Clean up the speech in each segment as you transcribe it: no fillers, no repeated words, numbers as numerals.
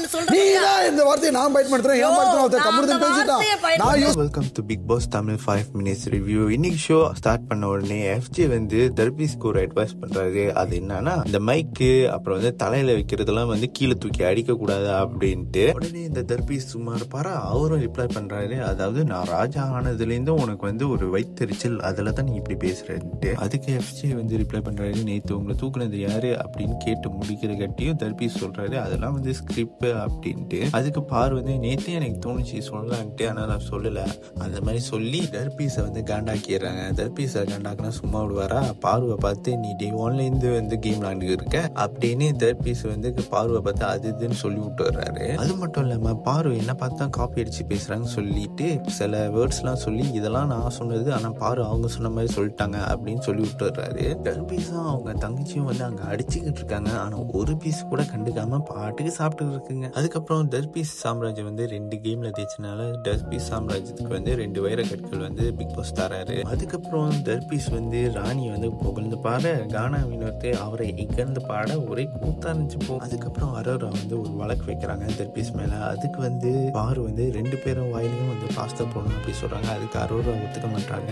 ஒன்னு சொல்றேன். நீதான் இந்த வார்த்தையை நான் பைட் பண்றேன். ஏன் பண்றேன்? கம்முனு பேசிட்டா. நான் welcome to Bigg Boss Tamil 5 minutes review. இன்னைக்கு ஷோ ஸ்டார்ட் பண்ண உடனே எஃப்ஜே வந்து தர்பீஸ்க்கு ஒரு அட்வைஸ் பண்றாரு. அது என்னன்னா, இந்த மைக்கு அப்புறம் வந்து தலையில வைக்கிறதெல்லாம் வந்து கீழே தூக்கி அடிக்க கூடாது அப்படின்ட்டு. உடனே இந்த தர்பீஸ் சும்மா இருப்பாரா, அவரும் ரிப்ளை பண்றாரு. அதாவது நான் ராஜா ஆனதுல இருந்து உனக்கு வந்து ஒரு வைத்தறிச்சல், அதுல தான் நீ இப்படி பேசுறேன்ட்டு. அதுக்கு எஃப்ஜே வந்து ரிப்ளை பண்றாரு, நேத்து உங்களை தூக்குனது யாரு அப்படின்னு கேட்டு முடிக்கிற கட்டியும் தர்பீஸ் சொல்றாரு அதெல்லாம் வந்து ஸ்கிரிப்ட் அப்படின்ட்டு. அதுக்கு பார் வந்து நேத்தே எனக்கு தோணுச்சு சொல்லலான்ட்டு, ஆனா நான் சொல்லல அந்த மாதிரி சொல்லி தர்பீஸை வந்து காண்டாக்கிடுறாங்க. தர்பீஸை காண்டாக்குனா சும்மா விடுவாரா? பார்வை பார்த்து நீ டே ஒன்ல இருந்து வந்து கேம் விளாண்டு இருக்க அப்படின்னு தர்பீஸ் வந்து பார்வை பார்த்து அது இதுன்னு சொல்லி விட்டு வர்றாரு. அது மட்டும் இல்லாம பார்வை என்ன பார்த்தா காப்பி அடிச்சு பேசுறாங்கன்னு சொல்லிட்டு சில வேர்ட்ஸ் எல்லாம் சொல்லி இதெல்லாம் நான் சொன்னது, ஆனா பாரு அவங்க சொன்ன மாதிரி சொல்லிட்டாங்க அப்படின்னு சொல்லி விட்டு வர்றாரு. தர்பீஸும் அவங்க தங்கச்சியும் வந்து அங்க அடிச்சுக்கிட்டு இருக்காங்க. ஆனா ஒரு பீஸ் கூட கண்டுக்காம பாட்டுக்கு சாப்பிட்டு இருக்குங்க. அதுக்கப்புறம் தர்பீஸ் சாம்ராஜ்யம் வந்து 2 கேம்ல தேய்ச்சனால தர்பீஸ் சாம்ராஜ்யத்துக்கு வந்து 2 வைர கற்கள் வந்து பிக் பாஸ் தராரு. அதுக்கப்புறம் தர்பீஸ் வந்து ராணி வந்து புகழ்ந்து பாட, கானா வினோத் அவரை இகழ்ந்து பாட ஒரே கூத்தா இருந்துச்சு போ. அதுக்கப்புறம் அரோரா வந்து ஒரு வழக்கு வைக்கிறாங்க தர்பீஸ் மேல. அதுக்கு வந்து பாரு வந்து 2 பேரும் வாயிலையும் வந்து பாஸ்தா போடணும் அப்படி சொல்றாங்க. அதுக்கு அரோரா ஒத்துக்க மாட்டாங்க.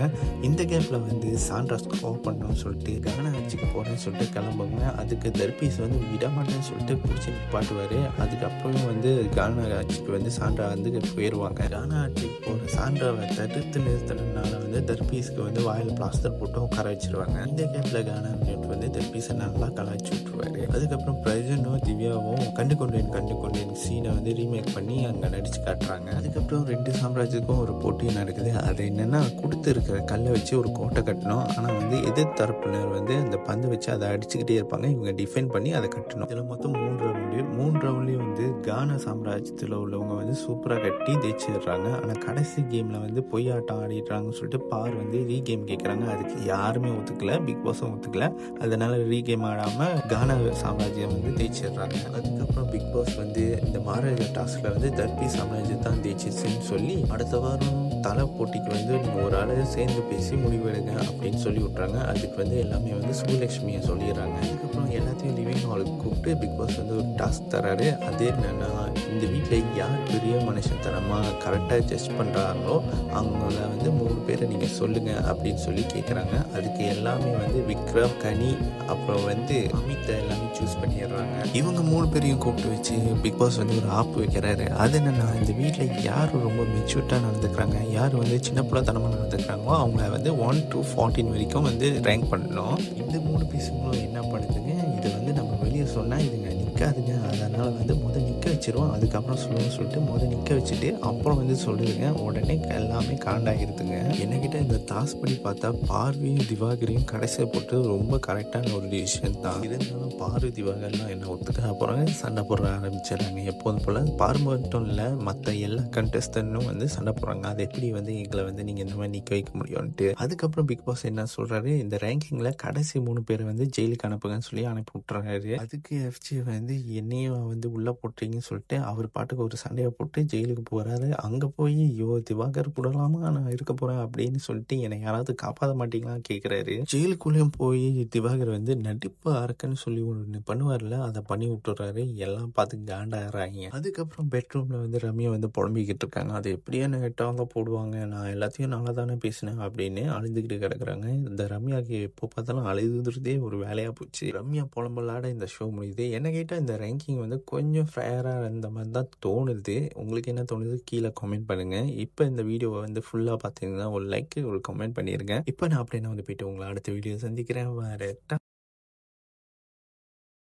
இந்த கேப்ல வந்து சாண்ட்ரா ஸ்கோர் பண்ணணும்னு சொல்லிட்டு கானா ஆட்சிக்கு போறேன்னு சொல்லிட்டு கிளம்புங்க. அதுக்கு தர்பீஸ் வந்து விட மாட்டேன்னு சொல்லிட்டு பிடிச்சி நிப்பாட்டுவாரு. அதுக்கப்புறம் வந்து கானா ஆட்சிக்கு வந்து சாண்ட்ரா வந்து போயிடுவாங்க. கானா ஆட்சிக்கு போற சாண்ட்ராவை தடுத்து நிறுத்தினால வந்து தர்பீஸ்க்கு வந்து வாயில பிளாஸ்டர் போட்டு உட்கார வச்சிருவாங்க. இந்த கேப்ல கானா வந்து தர்பீஸை நல்லா கலாய்ச்சி விட்டுருவாரு. அதுக்கப்புறம் பிரஜனும் திவ்யாவும் கண்டு கொண்டேன் சீனை வந்து ரீமேக் பண்ணி அங்க நடிச்சு காட்டுறாங்க. அதுக்கப்புறம் 2 சாம்ராஜ்யத்துக்கும் ஒரு போட்டி நடக்குது. அது என்னன்னா, கொடுத்து இருக்கிற கல்லை வச்சு ஒரு கோட்டை கட்டணும். ஆனா வந்து எதிர் தரப்பினர் வந்து அந்த பந்து வச்சு அதை அடிச்சுக்கிட்டே இருப்பாங்க. இவங்க டிஃபெண்ட் பண்ணி அதை கட்டணும். இதுல மொத்தம் 3 ரவுண்ட்லயும் வந்து கானா சாம்ராஜ்யத்துல உள்ளவங்க வந்து சூப்பரா கட்டி ஜெயிச்சிடுறாங்க. ஆனா கடைசி கேம்ல வந்து பொய்யாட்டம் ஆடிடுறாங்கன்னு சொல்லிட்டு பார் வந்து ரீகேம் கேட்கறாங்க. அதுக்கு யாருமே ஒத்துக்கல, பிக் பாஸும் ஒத்துக்கல. அதனால ரீகேம் ஆடாம கானா சாம்ராஜ்யம் வந்து ஜெயிச்சிடுறாங்க. அதுக்கப்புறம் பிக் பாஸ் வந்து இந்த மாரக டாஸ்க்ல வந்து தர்பீஸ் சாம்ராஜ்யம் தான் ஜெயிச்சிச்சுன்னு சொல்லி அடுத்த வாரம் தலை போட்டிக்கு வந்து நீங்க ஒரு ஆளு சேர்ந்து பேசி முடிவெடுங்க அப்படின்னு சொல்லி விட்டுறாங்க. அதுக்கு வந்து எல்லாமே வந்து சுபலட்சுமியை சொல்லிடுறாங்க. அதுக்கப்புறம் எல்லாத்தையும் லிவிங் ஹாலுக்கு கூப்பிட்டு பிக் பாஸ் வந்து ஒரு டாஸ்க் தராரு. அது என்னன்னா, இந்த வீட்டில் யார் பெரிய மனுஷன் தனமாக கரெக்டாக ஜட்ஜ் பண்ணுறாங்களோ அவங்கள வந்து 3 பேரை நீங்கள் சொல்லுங்கள் அப்படின்னு சொல்லி கேட்குறாங்க. அதுக்கு எல்லாமே வந்து விக்ரம், கனி அப்புறம் வந்து அமித்தை எல்லாமே சூஸ் பண்ணிடுறாங்க. இவங்க 3 பேரையும் கூப்பிட்டு வச்சு பிக் பாஸ் வந்து ஒரு ஆப் வைக்கிறாரு. அது என்னன்னா, இந்த வீட்டில் யார் ரொம்ப மெச்சூர்டாக நடந்துக்கிறாங்க, யார் வந்து சின்ன பிள்ளைத்தனமாக நடந்துக்கிறாங்களோ அவங்கள வந்து 1 to 14 வரைக்கும் வந்து ரேங்க் பண்ணணும். இந்த 3 பீஸுங்களும் என்ன பண்ணுதுங்க, இதை வந்து நம்ம வெளியே சொன்னால் இதுங்க நிற்காதுங்க. அதனால் வந்து முதல் நிற்க வச்சிருவோம், அதுக்கப்புறம் சொல்லுவோம்னு சொல்லிட்டு முதல் நிற்க வச்சுட்டு அப்புறம் வந்து சொல்லுதுங்க. உடனே எல்லாமே காண்டாகிருதுங்க. என்னக்கிட்ட இந்த டாஸ்க் படி பார்த்தா பார்வையும் திவாகரையும் கடைசியை போட்டு ரொம்ப கரெக்டான ஒரு டிசிஷன் தான். இருந்தாலும் பார்வை திவாகர்லாம் என்ன ஒத்துக்க போகிறாங்க, சண்டை போட ஆரம்பிச்சிடறாங்க. எப்போதும் போல் பார்வை மட்டும் இல்லை, மற்ற எல்லா கண்டஸ்டன்ட்டும் வந்து சண்டை போடுறாங்க. அது எப்படி வந்து எங்களை வந்து நீங்கள் இந்த மாதிரி நிற்க வைக்க முடியும்ன்ட்டு. அதுக்கப்புறம் பிக் பாஸ் என்ன சொல்கிறாரு, இந்த ரேங்கிங்கில் கடைசி 3 பேரை வந்து ஜெயிலுக்கு அனுப்புங்கன்னு சொல்லி அனுப்பி விட்டுறாரு. அதுக்கு எஃப்ஜே வந்து என்னையும் வந்து உள்ளே போட்டுறீங்கன்னு சொல்லிட்டு அவர் பாட்டுக்கு ஒரு சண்டையை போட்டு ஜெயிலுக்கு போகிறாரு. அங்கே போய் திவாகர் கூடலாமா நான் இருக்க போகிறேன் அப்படின்னு சொல்லிட்டு என்னை யாராவது காப்பாற்ற மாட்டீங்களான்னு கேட்குறாரு. ஜெயிலுக்குள்ளேயும் போய் திவாகர் வந்து நடிப்பு அரக்கன்னு சொல்லி ஒன்று பண்ணுவார்ல, அதை பண்ணி விட்டுறாரு. எல்லாம் பார்த்து காண்டாகிறாங்க. அதுக்கப்புறம் பெட்ரூமில் வந்து ரம்யா வந்து புலம்பிக்கிட்டு இருக்காங்க. அது எப்படியே நெட்டாங்க போடுவாங்க, நான் எல்லாத்தையும் நல்லா தானே பேசினேன் அப்படின்னு அழுதுகிட்டு கிடக்குறாங்க. இந்த ரம்யாவுக்கு எப்போ பார்த்தாலும் அழுதுறதே ஒரு வேலையாக போச்சு. ரம்யா புலம்பலாட இந்த ஷோ முடியுது. என்ன கேட்டால் இந்த ரேங்கிங் வந்து கொஞ்சம் ஃபேராக இருந்த மாதிரி தான் தோணுது. உங்களுக்கு என்ன தோணுது கீழே கமெண்ட் பண்ணுங்கள். இப்போ இந்த வீடியோவை வந்து ஃபுல்லாக பார்த்தீங்கன்னா ஒரு லைக் ஒரு கமெண்ட் பண்ணிடுங்க. இப்போ நான் அப்படியே வந்து போயிட்டு உங்களை அடுத்த வீடியோ சந்திக்கிறேன். வேறு